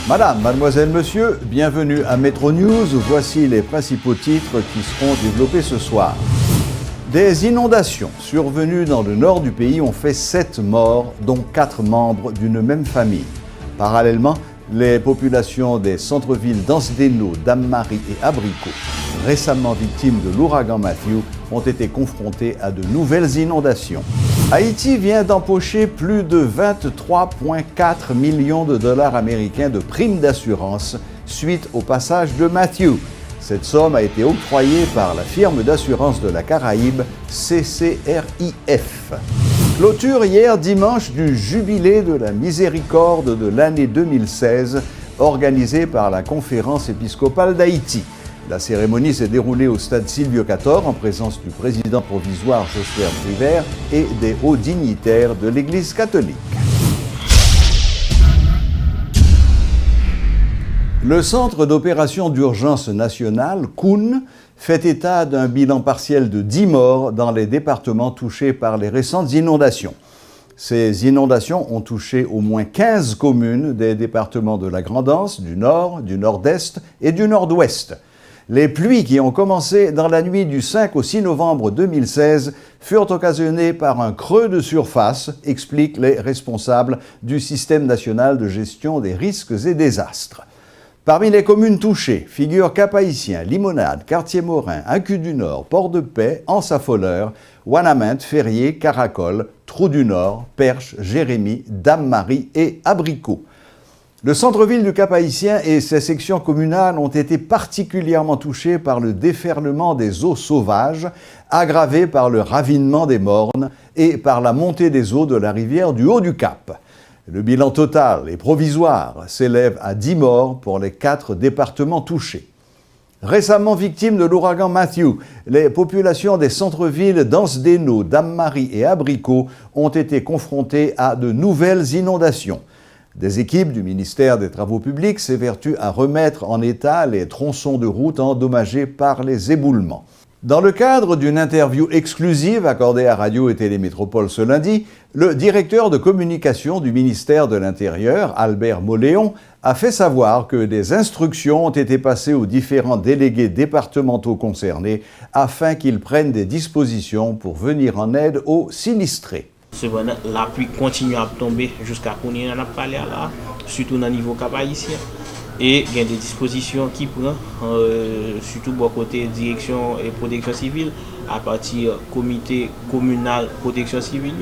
Madame, mademoiselle, monsieur, bienvenue à Metro News. Voici les principaux titres qui seront développés ce soir. Des inondations survenues dans le nord du pays ont fait 7 morts, dont 4 membres d'une même famille. Parallèlement, les populations des centres-villes d'Ansdeno, Dame-Marie et Abricot, récemment victimes de l'ouragan Matthew, ont été confrontées à de nouvelles inondations. Haïti vient d'empocher plus de 23,4 millions de dollars américains de primes d'assurance suite au passage de Matthew. Cette somme a été octroyée par la firme d'assurance de la Caraïbe, CCRIF. Clôture hier dimanche du Jubilé de la Miséricorde de l'année 2016, organisé par la Conférence épiscopale d'Haïti. La cérémonie s'est déroulée au stade Silvio Cator en présence du président provisoire Josué Rivère et des hauts dignitaires de l'Église catholique. Le Centre d'opération d'urgence nationale, COUN, fait état d'un bilan partiel de 10 morts dans les départements touchés par les récentes inondations. Ces inondations ont touché au moins 15 communes des départements de la Grand'Anse, du Nord, du Nord-Est et du Nord-Ouest. Les pluies qui ont commencé dans la nuit du 5 au 6 novembre 2016 furent occasionnées par un creux de surface, expliquent les responsables du Système national de gestion des risques et désastres. Parmi les communes touchées figurent Cap-Haïtien, Limonade, Quartier-Morin, Incu-du-Nord, Port-de-Paix, Anse-à-Folleur, Ouanaminthe, Ferrier, Caracol, Trou-du-Nord, Perche, Jérémie, Dame-Marie et Abricot. Le centre-ville du Cap-Haïtien et ses sections communales ont été particulièrement touchés par le déferlement des eaux sauvages, aggravé par le ravinement des mornes et par la montée des eaux de la rivière du Haut-du-Cap. Le bilan total et provisoire s'élève à 10 morts pour les 4 départements touchés. Récemment victimes de l'ouragan Matthew, les populations des centres-villes d'Ansdeno, Dame-Marie et Abricot ont été confrontées à de nouvelles inondations. Des équipes du ministère des Travaux publics s'évertuent à remettre en état les tronçons de route endommagés par les éboulements. Dans le cadre d'une interview exclusive accordée à Radio et Télémétropole ce lundi, le directeur de communication du ministère de l'Intérieur, Albert Moléon, a fait savoir que des instructions ont été passées aux différents délégués départementaux concernés afin qu'ils prennent des dispositions pour venir en aide aux sinistrés. Cependant, la pluie continue à tomber jusqu'à qu'on y en a parlé là, surtout dans le niveau Cap-Haïtien. Et il y a des dispositions qui prennent, surtout bon côté direction et protection civile, à partir comité communal protection civile,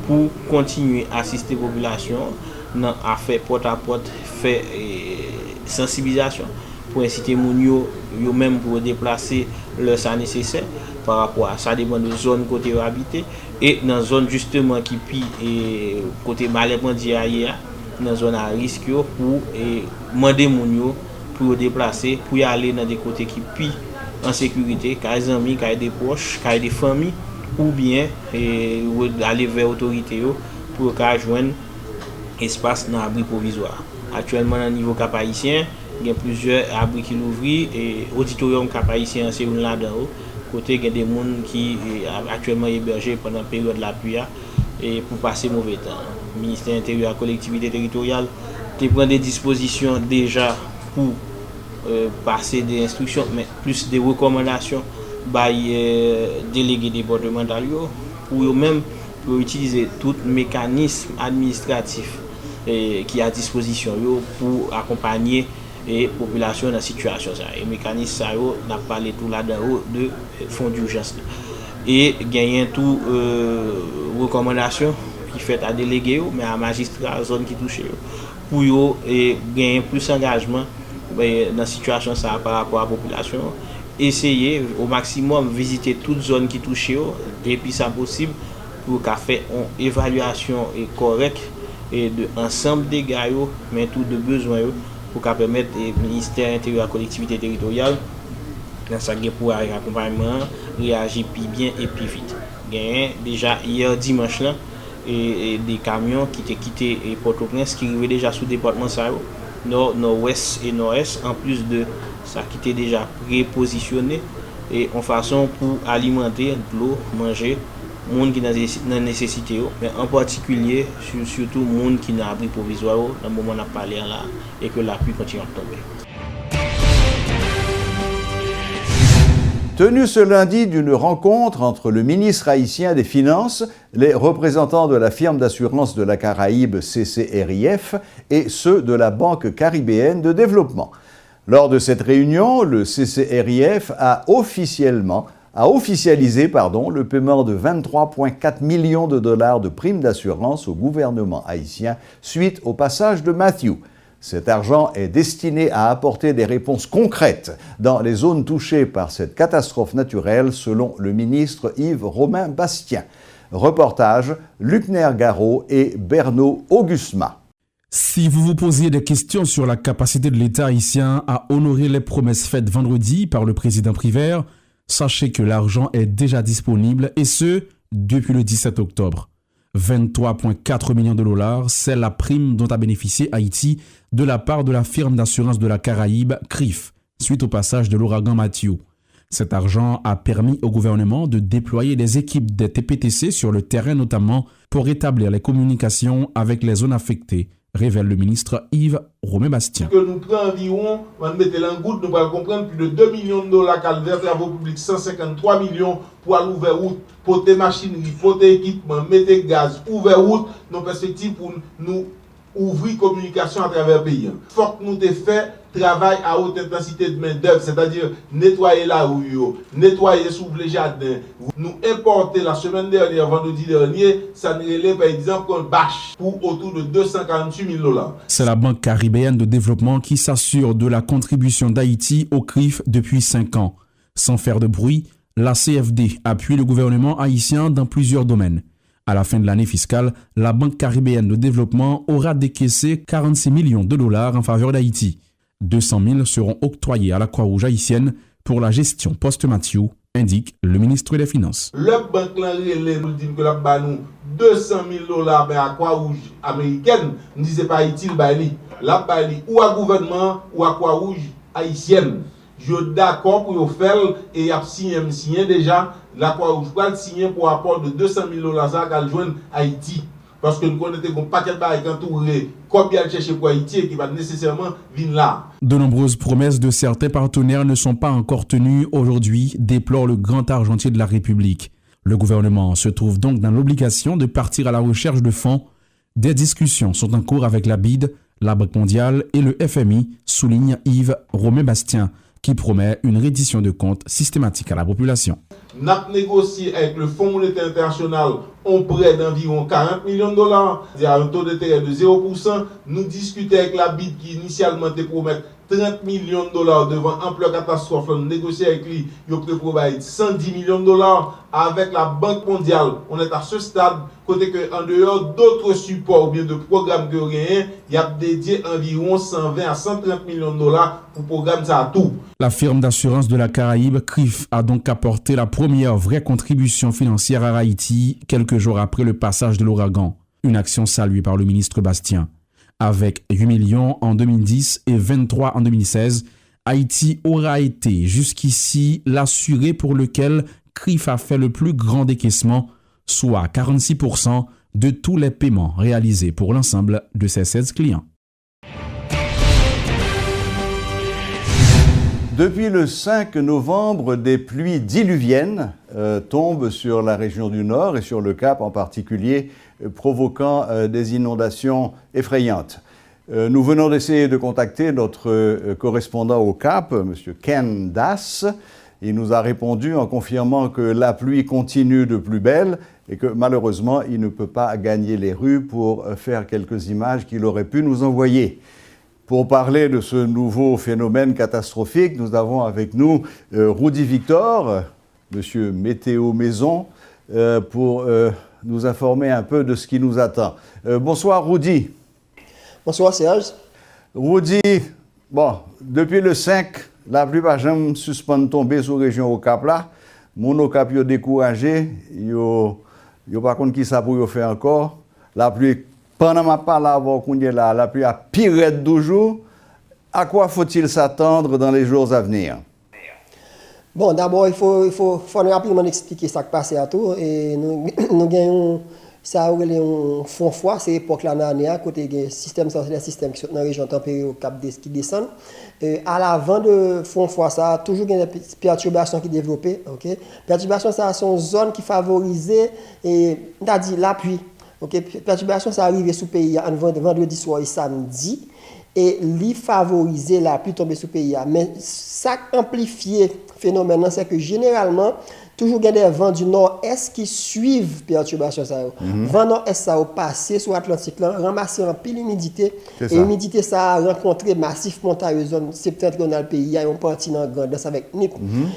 pour continuer à assister la population à faire porte-à-porte, faire sensibilisation, pour inciter les gens même pour déplacer le ça nécessaire par rapport à ça dépend de zone côté habité et dans zone justement qui pille et côté malèpendie ailleurs dans zone à risque pour demander moun pour déplacer pour y aller dans des côtés qui pille en sécurité car des amis car des proches car des familles ou bien aller vers autorité pour qu'a joindre espace dans abri provisoire. Actuellement au niveau Cap-Haïtien il y a plusieurs abris qui l'ouvrent et auditorium Cap-Haïtien c'est une là-dedans côté il y a des gens qui actuellement hébergés pendant la période de la pluie et pour passer mauvais temps. Le ministère intérieur et collectivité territoriale prend des dispositions déjà pour passer des instructions mais plus des recommandations par délégués départementaux pour eux-mêmes pour utiliser tout mécanisme administratif qui est à disposition pour accompagner et population dans la situation ça et mécanisme ça n'a parlé tout là-dedans de fonds d'urgence et gagner tout recommandation qui fait à déléguer mais à magistrat zone qui touche pour yo et gagner plus engagement dans la situation ça par rapport à la population essayer au maximum visiter toute zone qui touche depuis ça possible pour qu'a fait une évaluation correcte et de ensemble des dégâts mais tout de besoins pour permettre au ministère intérieur et collectivité territoriale dans sa pour accompagnement réagir plus bien et plus vite. Déjà hier dimanche là et des camions qui étaient quittés Port-au-Prince qui arrivaient déjà sous département ça nord, nord-ouest et nord-est en plus de ça qui était déjà prépositionné et en façon pour alimenter de l'eau, manger monde qui dans nécessité, mais en particulier surtout monde qui n'a abri provisoire dans le moment où on a parlé là et que la pluie continue à tomber. Tenu ce lundi d'une rencontre entre le ministre haïtien des Finances, les représentants de la firme d'assurance de la Caraïbe CCRIF et ceux de la Banque caribéenne de développement. Lors de cette réunion, le CCRIF a officialisé le paiement de 23,4 millions de dollars de primes d'assurance au gouvernement haïtien suite au passage de Matthew. Cet argent est destiné à apporter des réponses concrètes dans les zones touchées par cette catastrophe naturelle, selon le ministre Yves-Romain Bastien. Reportage, Luckner Garot et Berno Augustma. Si vous vous posiez des questions sur la capacité de l'État haïtien à honorer les promesses faites vendredi par le président Privert, sachez que l'argent est déjà disponible et ce, depuis le 17 octobre. 23,4 millions de dollars, c'est la prime dont a bénéficié Haïti de la part de la firme d'assurance de la Caraïbe, CRIF, suite au passage de l'ouragan Matthew. Cet argent a permis au gouvernement de déployer des équipes des TPTC sur le terrain notamment pour rétablir les communications avec les zones affectées, révèle le ministre Yves-Romain Bastien. Que nous prenons environ, on mettait l'engoutte, nous allons comprendre plus de 2 millions de dollars calvaire, travaux publics 153 millions pour aller ouvrir route, pour des machineries, pour des équipements, mettre gaz, ouvrir route, nos perspectives pour nous ouvrir communication à travers le pays. Il faut que nous ayons fait travail à haute intensité de main-d'œuvre, c'est-à-dire nettoyer la rue, nettoyer sous les jardins. Nous importer la semaine dernière, vendredi dernier, ça nous relève par exemple une bâche pour autour de 248 000 dollars. C'est la Banque caribéenne de développement qui s'assure de la contribution d'Haïti au CRIF depuis 5 ans. Sans faire de bruit, la CFD appuie le gouvernement haïtien dans plusieurs domaines. À la fin de l'année fiscale, la Banque caribéenne de développement aura décaissé 46 millions de dollars en faveur d'Haïti. 200 000 seront octroyés à la Croix-Rouge haïtienne pour la gestion post-Matthew, indique le ministre des Finances. Le banque nous dit que la banque 200 000 dollars à la Croix-Rouge américaine, nous disons pas Haïti, la bali ou à gouvernement ou à Croix-Rouge haïtienne. Je suis d'accord pour faire et il y a signé déjà la Croix-Rouge va signer pour apport de 200 000 dollars qu'elle joindre Haïti. Parce que nous connaissons un paquet de barrières entourées, combien elle cherche pour Haïti et qui va nécessairement venir là. De nombreuses promesses de certains partenaires ne sont pas encore tenues aujourd'hui, déplore le grand argentier de la République. Le gouvernement se trouve donc dans l'obligation de partir à la recherche de fonds. Des discussions sont en cours avec la BID, la Banque mondiale et le FMI, souligne Yves-Romain Bastien, qui promet une reddition de comptes systématique à la population. Nous avons négocié avec le Fonds monétaire international un prêt d'environ 40 millions de dollars, c'est-à-dire un taux d'intérêt de 0%. Nous discutons avec la BID qui initialement te promet 30 millions de dollars devant ample catastrophe. Nous négocions avec lui, il promet 110 millions de dollars. Avec la Banque mondiale, on est à ce stade, côté que en dehors d'autres supports ou bien de programmes que rien, il y a dédié environ 120 à 130 millions de dollars pour programme ça à tout. La firme d'assurance de la Caraïbe, CRIF, a donc apporté la première vraie contribution financière à Haïti quelques jours après le passage de l'ouragan. Une action saluée par le ministre Bastien. Avec 8 millions en 2010 et 23 en 2016, Haïti aura été jusqu'ici l'assuré pour lequel CRIF a fait le plus grand décaissement, soit 46% de tous les paiements réalisés pour l'ensemble de ses 16 clients. Depuis le 5 novembre, des pluies diluviennes tombent sur la région du Nord et sur le Cap en particulier, provoquant des inondations effrayantes. Nous venons d'essayer de contacter notre correspondant au Cap, M. Ken Das. Il nous a répondu en confirmant que la pluie continue de plus belle et que malheureusement, il ne peut pas gagner les rues pour faire quelques images qu'il aurait pu nous envoyer. Pour parler de ce nouveau phénomène catastrophique, nous avons avec nous Rudy Victor, Monsieur Météo Maison, pour nous informer un peu de ce qui nous attend. Bonsoir Rudy. Bonsoir Serge. Rudy, bon, depuis le 5, la pluie va jamais suspendre tomber sur la région au Cap là. Mon au Cap est découragé, yo pas contre qui ça pour faire encore. La pluie pendant ma parole avant qu'on y est là, la pluie a pire toujours. À quoi faut-il s'attendre dans les jours à venir? Bon, d'abord, il faut rapidement expliquer ça qui passe à tout. Et nous gagnons ça, on fond froid, c'est l'époque l'année à côté des systèmes, c'est les systèmes qui sont dans la région tempérée au cap qui descendent. À l'avant de fond froid, ça a toujours des perturbations qui développent. Ok, perturbations, ça sont zones qui favorisent et on a dit l'appui. Ok, perturbations, ça arrive sous pays vendredi soir et samedi. Et li favoriser la pluie tomber sous pays. Mais ça amplifie le phénomène, c'est que généralement, toujours il y a des vents du nord-est qui suivent perturbation. Vent nord-est, ça a passé sur l'Atlantique, ramasser en pile humidité. Et l'humidité, ça a rencontré massif montagneux, zone septentrionale pays, il y a un parti dans grande avec NIP.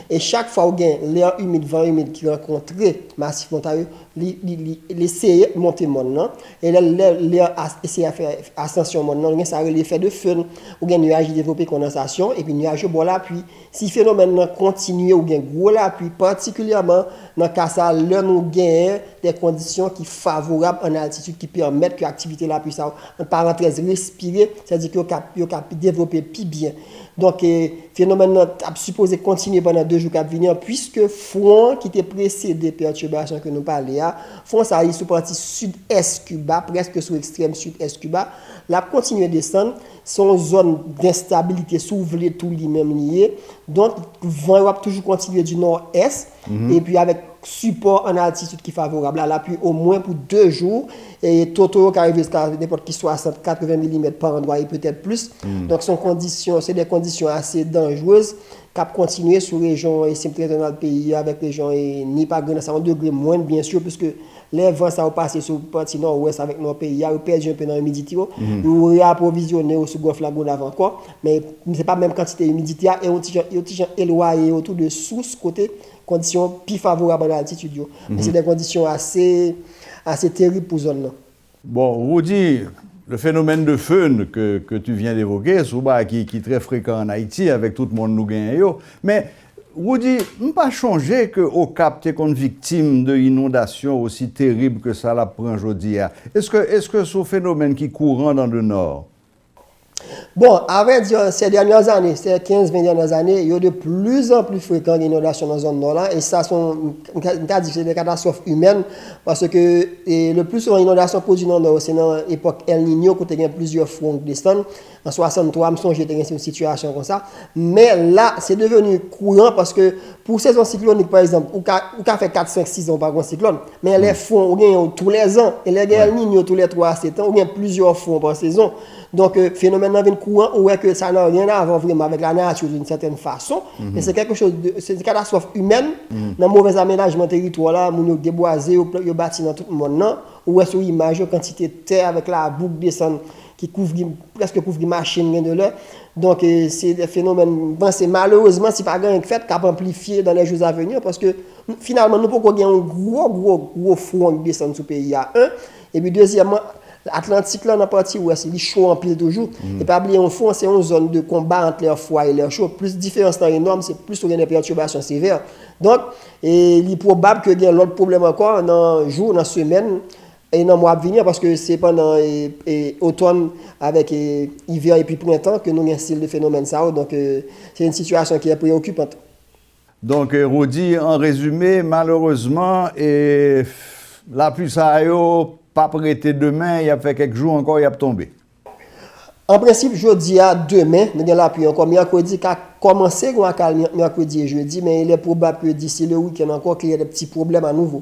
Et chaque fois où il y a l'air humide, vent humide qui rencontre massif montagneux, il essaie de monter mon et l'air essaie de faire ascension mon ça a l'effet de feu ou bien nuage développé condensation et puis nuage bon la pluie si phénomène continue ou bien gros la pluie particulièrement dans cas ça là nous gagne des conditions qui favorables en altitude qui permettent que l'activité la pluie ça en parenthèse respirer c'est-à-dire que yo cap développer plus bien. Donc, phénomène a supposé continuer pendant 2 jours qui venir puisque front qui était précédé perturbation que nous parlons, front ça arrive sur partie sud-est Cuba, presque sur l'extrême sud-est Cuba, la continue à descendre, son zone d'instabilité s'ouvre tout lui-même lié. Donc, le vent va toujours continuer du nord-est et puis avec support en altitude qui est favorable à l'appui au moins pour 2 jours et Toto qui arrive jusqu'à n'importe qui 60-80 mm par endroit et peut-être plus. Donc c'est des conditions assez dangereuses qui continuer sur région et septentrionale pays avec région et ni pas grand ça 1 degré moins bien sûr puisque les vents ça va passer sur le partie nord-ouest avec nos pays, il a perdu un peu dans l'humidité, nous réapprovisionner au sous Golfe Lagune avant encore, mais c'est pas même quantité d'humidité et on éloigné autour de source côté conditions plus favorables à l'altitude. Mais c'est des conditions assez terribles pour zone là. Bon, Rudy, le phénomène de feu que tu viens d'évoquer, qui est très fréquent en Haïti avec tout le monde nous gagne. Mais Rudy, n'a pas changé qu'au Cap, tu es victime d'inondations aussi terribles que ça la prend aujourd'hui. Est-ce que ce phénomène qui est courant dans le Nord? Bon, avec ces dernières années, ces 15-20 dernières années, il y a de plus en plus fréquent d'inondations dans la zone nord-là. Et ça, c'est des catastrophes humaines parce que le plus souvent, l'inondation produite dans le nord, c'est dans l'époque El Niño, quand il y a plusieurs fronts qui descendent. En 63, j'ai été dans une situation comme ça. Mais là, c'est devenu courant parce que pour saison cyclonique, par exemple, on a fait 4, 5, 6 ans par un cyclone, mais les fonds, on gagne tous les ans. Et les El Niño, tous les 3 à 7 ans, on gagne plusieurs fonds par saison. Donc, phénomène dans le courant, on voit que ça n'a rien à voir vraiment avec la nature d'une certaine façon. Mais c'est quelque chose c'est une catastrophe humaine, dans mauvais aménagement territoire là, on a déboisé, on bâti dans tout le monde. Ou est-ce qu'il y a une quantité de terre avec la boucle descend qui presque couvre les machines de là. Donc, c'est des phénomènes, c'est malheureusement, c'est pas grand fait qu'à amplifier dans les jours à venir parce que finalement, nous pouvons gagner un gros front qui descend sous le pays à 1. Et puis, deuxièmement, l'Atlantique, là, dans la partie ouest, il est chaud en pile toujours. Et pas oublier, au fond, c'est une zone de combat entre l'air froid et l'air chaud. Plus de différence dans énorme, c'est plus qu'il y a des perturbations sévères. Donc, il est probable qu'il y ait l'autre problème encore dans le jour, dans la semaine, et dans le mois à venir, parce que c'est pendant automne avec hiver et puis printemps que nous avons un style de phénomène. Donc, c'est une situation qui est préoccupante. Donc, Rudy, en résumé, malheureusement, la pluie, ça a pas prêté demain, il y a fait quelques jours encore, il a tombé. En principe, jeudi à demain, nous avons la pluie encore. Mercredi, qui a commencé mercredi et jeudi, mais il est probable que d'ici le week-end encore, qu'il y ait des petits problèmes à nouveau.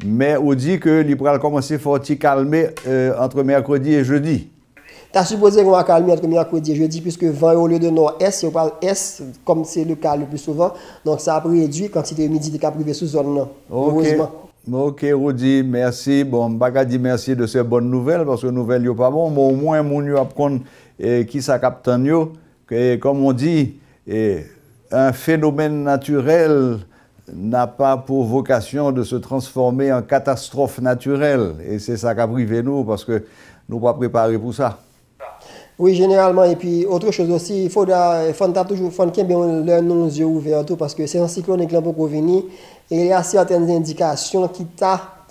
Mais on dit que l'Ibral commencer à calmer entre mercredi et jeudi. Tu as supposé qu'on va calmer entre mercredi et jeudi, puisque vent au lieu de nord-est, on parle est, comme c'est le cas le plus souvent. Donc ça a réduit quand il y a humidité qui a privé sous zone. Heureusement. Ok, Rudy, merci. Bon, je dis merci de ces bonnes nouvelles, parce que les nouvelles sont pas bonnes, mais au moins, on apprend qui ça capte. Comme on dit, un phénomène naturel n'a pas pour vocation de se transformer en catastrophe naturelle. Et c'est ça qui a privé nous, parce que nous ne sommes pas préparés pour ça. Oui, généralement. Et puis, autre chose aussi, il faut toujours qu'il y ait nos yeux ouverts, parce que c'est un cyclone qui est venir. Et il y a certaines indications qui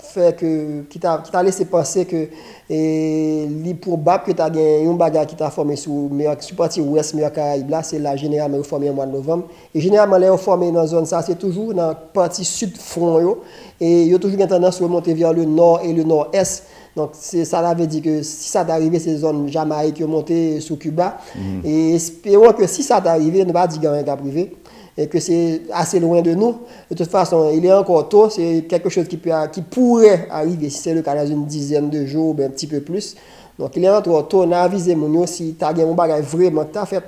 fait que qui t'a laissé penser que li probable que tu as gagné un bagage qui t'a formé sur partie ouest meilleur Caraïbes là, c'est là généralement formé au mois de novembre et généralement les formé dans zone ça c'est toujours dans partie sud front yo et yo toujours une tendance à remonter vers le nord et le nord-est. Donc ça veut dire que si ça t'arrive ces zones Jamaïque qui monter sur Cuba et espérons que si ça t'arrive ne pas dire gain privé et que c'est assez loin de nous. De toute façon, il est encore tôt, c'est quelque chose qui pourrait arriver si c'est le cas dans une dizaine de jours, ben un petit peu plus. Donc il est encore tôt, on a avisé mon si tu as un bagage vraiment que tu as fait.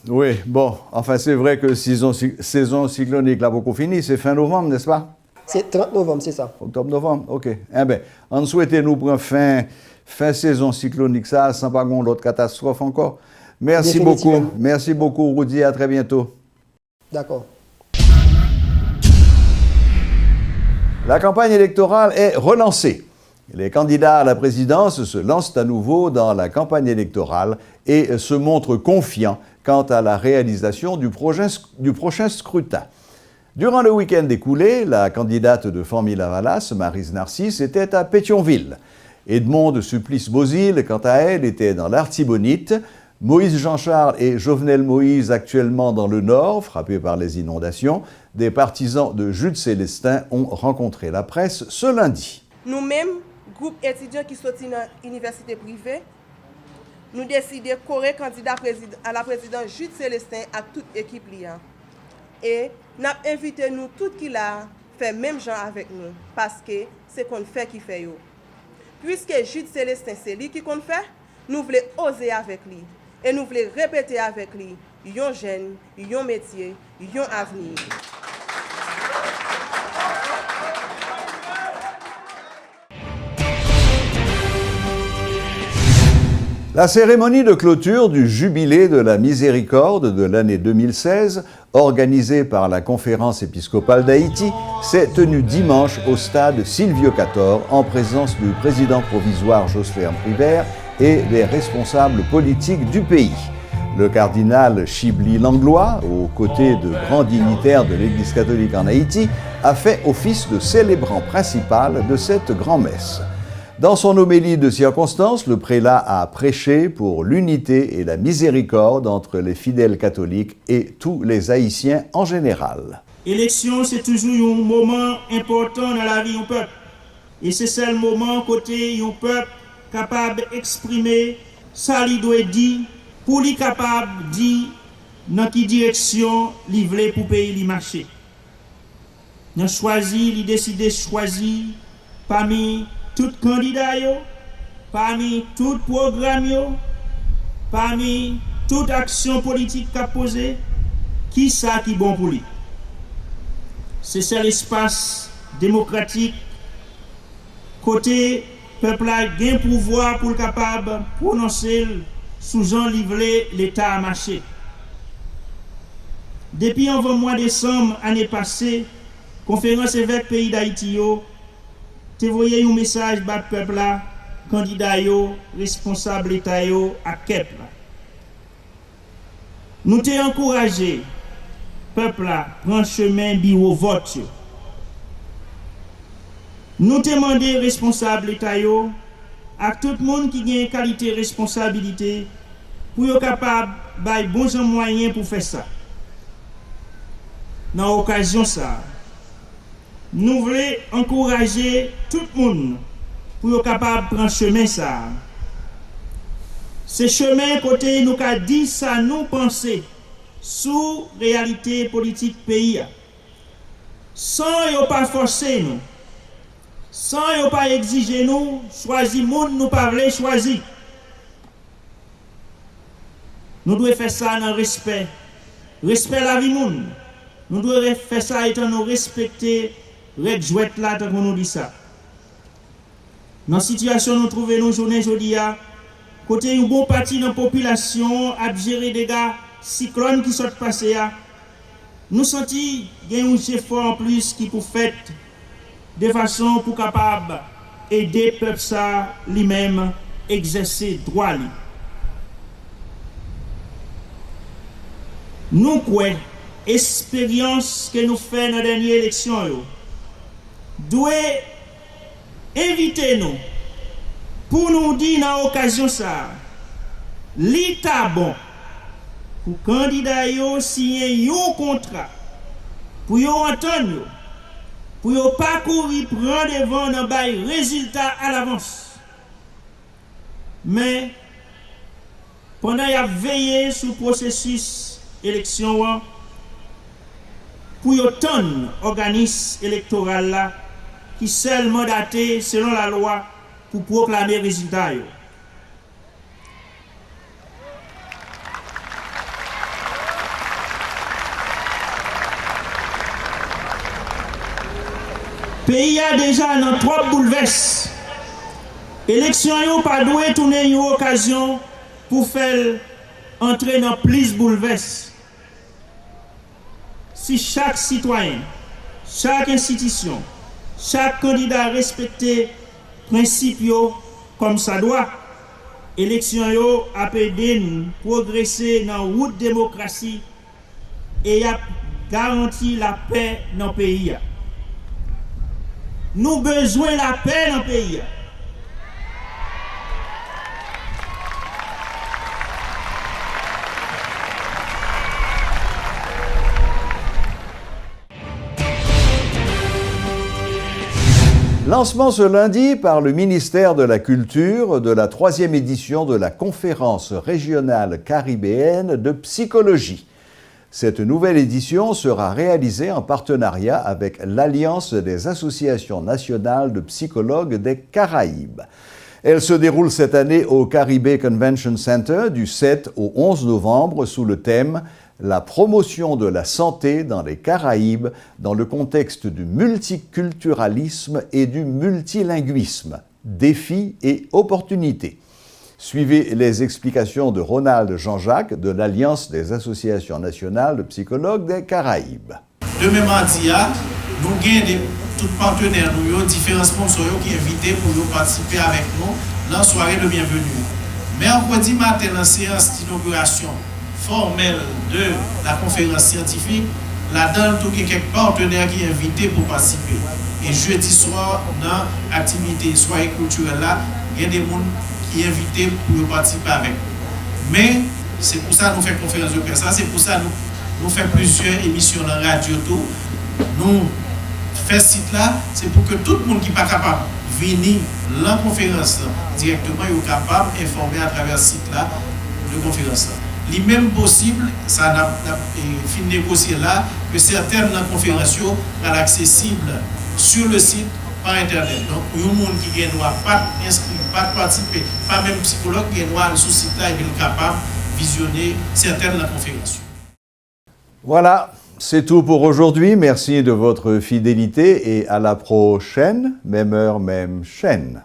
Oui, bon, enfin c'est vrai que saison cyclonique là beaucoup fini, c'est fin novembre, n'est-ce pas? C'est 30 novembre, c'est ça. Octobre-novembre, ok. Eh bien, on souhaite nous prendre fin saison cyclonique ça, sans pas qu'on d'autres catastrophes encore. Merci beaucoup Rudy, à très bientôt. D'accord. La campagne électorale est relancée. Les candidats à la présidence se lancent à nouveau dans la campagne électorale et se montrent confiants quant à la réalisation du prochain scrutin. Durant le week-end écoulé, la candidate de Formy-Lavalas, Maryse Narcisse, était à Pétionville. Edmond Supplice-Bozil, quant à elle, était dans l'Artibonite. Moïse Jean-Charles et Jovenel Moïse, actuellement dans le Nord, frappés par les inondations, des partisans de Jude Célestin ont rencontré la presse ce lundi. Nous-mêmes, groupe étudiants qui sont dans l'université privée, nous décidons de courir candidat à la présidence Jude Célestin à toute équipe liée. Et nous avons invité nous tous qui l'a fait même gens avec nous, parce que c'est qu'on fait qui fait yo. Puisque Jude Célestin c'est lui qui qu'on fait, nous voulons oser avec lui. Et nous voulons répéter avec lui, yon jeune, yon métier, yon avenir. La cérémonie de clôture du Jubilé de la Miséricorde de l'année 2016, organisée par la Conférence épiscopale d'Haïti, s'est tenue dimanche au stade Silvio Cator en présence du président provisoire Jospin Pribert et des responsables politiques du pays. Le cardinal Chibli Langlois, aux côtés de grands dignitaires de l'Église catholique en Haïti, a fait office de célébrant principal de cette grand-messe. Dans son homélie de circonstance, le prélat a prêché pour l'unité et la miséricorde entre les fidèles catholiques et tous les Haïtiens en général. L'élection, c'est toujours un moment important dans la vie du peuple. Et c'est le moment côté un peuple capable d'exprimer ça lui doit dire pour lui capable de dire dans quelle direction il veut pour pays lui marcher. Il choisi, il décide de choisir parmi tout candidat yo, parmi tout programme yo, parmi toute action politique qu'a posée, qui ça qui bon pour lui. C'est ça l'espace démocratique côté peuple a gain pouvoir pour capable prononcer sous Jean livré l'état à marcher. Depuis en mois de décembre année passée, conférence évêque pays d'Haïti te voyez un message bas peuple là, candidat yo, responsable état yo à Kep là. Nous te encouragé peuple là prend chemin bureau vote. Nous te demandé responsable état yo à tout le monde qui a une qualité de responsabilité pour être capable de bons moyens pour faire ça. Dans l'occasion ça, nous voulons encourager tout le monde pour être capable de prendre chemin ça. Ce chemin côté nous a dit ça nous penser sous réalité politique pays. Sans yo pas forcer nous. Sans yo pas exiger nous, choisir monde nous pas voulons choisir. Nous devons faire ça dans le respect. Respect la vie monde. Nous devons faire ça étant nous respecter règles jouettes là tant qu'on nous dit ça. Dans la situation nous trouvons nous journée aujourd'hui côté un bon parti dans la population à gérer des gars cyclones qui sont passés nous sentons qu'il y a un effort en plus qui pour faire de façon pour capable aider le peuple ça lui-même exercer droit lui. Nous quoi expérience que nous faisons dans la dernière élection doit inviter nous pour nous dire dans l'occasion ça, l'État bon pour candidat yo signer un contrat pour yo entendre pour yo parcourir prendre devant dans bail résultat à l'avance. Mais pendant y a veillé sur le processus élection pour yo ton organisme électoral là qui seul mandaté selon la loi pour proclamer résultat yo. Pays a déjà dans trop bouleverses. Élection yo pas doué tourner une occasion pour faire entrer dans plus bouleverses. Si chaque citoyen, chaque institution, chaque candidat respecte principe yo comme ça doit, élection yo a aidé nous progresser dans la route démocratie et a garanti la paix dans le pays. Nous avons besoin de la paix dans le pays. Lancement ce lundi par le ministère de la Culture de la 3e édition de la conférence régionale caribéenne de psychologie. Cette nouvelle édition sera réalisée en partenariat avec l'Alliance des associations nationales de psychologues des Caraïbes. Elle se déroule cette année au Caribé Convention Center du 7 au 11 novembre sous le thème « La promotion de la santé dans les Caraïbes dans le contexte du multiculturalisme et du multilinguisme, défis et opportunités ». Suivez les explications de Ronald Jean-Jacques de l'Alliance des associations nationales de psychologues des Caraïbes. Demain mardi, nous avons tous partenaires, nous avons différents sponsors qui sont invités pour participer avec nous dans la soirée de bienvenue. Mercredi matin, la séance d'inauguration formelle de la conférence scientifique, là-dedans, il y a quelques partenaires qui sont invités pour participer. Et jeudi soir, dans l'activité soirée culturelle, il y a des gens qui sont invités pour participer avec nous. Mais c'est pour ça que nous faisons conférence de presse, c'est pour ça que nous faisons plusieurs émissions dans la radio. Nous faisons ce site-là, c'est pour que tout le monde qui n'est pas capable de venir à la conférence directement est capable d'informer à travers ce site-là de conférence. Il est même possible, ça n'a fini de négocier là, que certaines conférences sont accessibles sur le site par Internet. Donc, il y a des gens qui ne doivent pas inscrire, pas participer, pas même psychologue qui doivent sur ce site-là et être capable de visionner certaines conférences. Voilà, c'est tout pour aujourd'hui. Merci de votre fidélité et à la prochaine, même heure, même chaîne.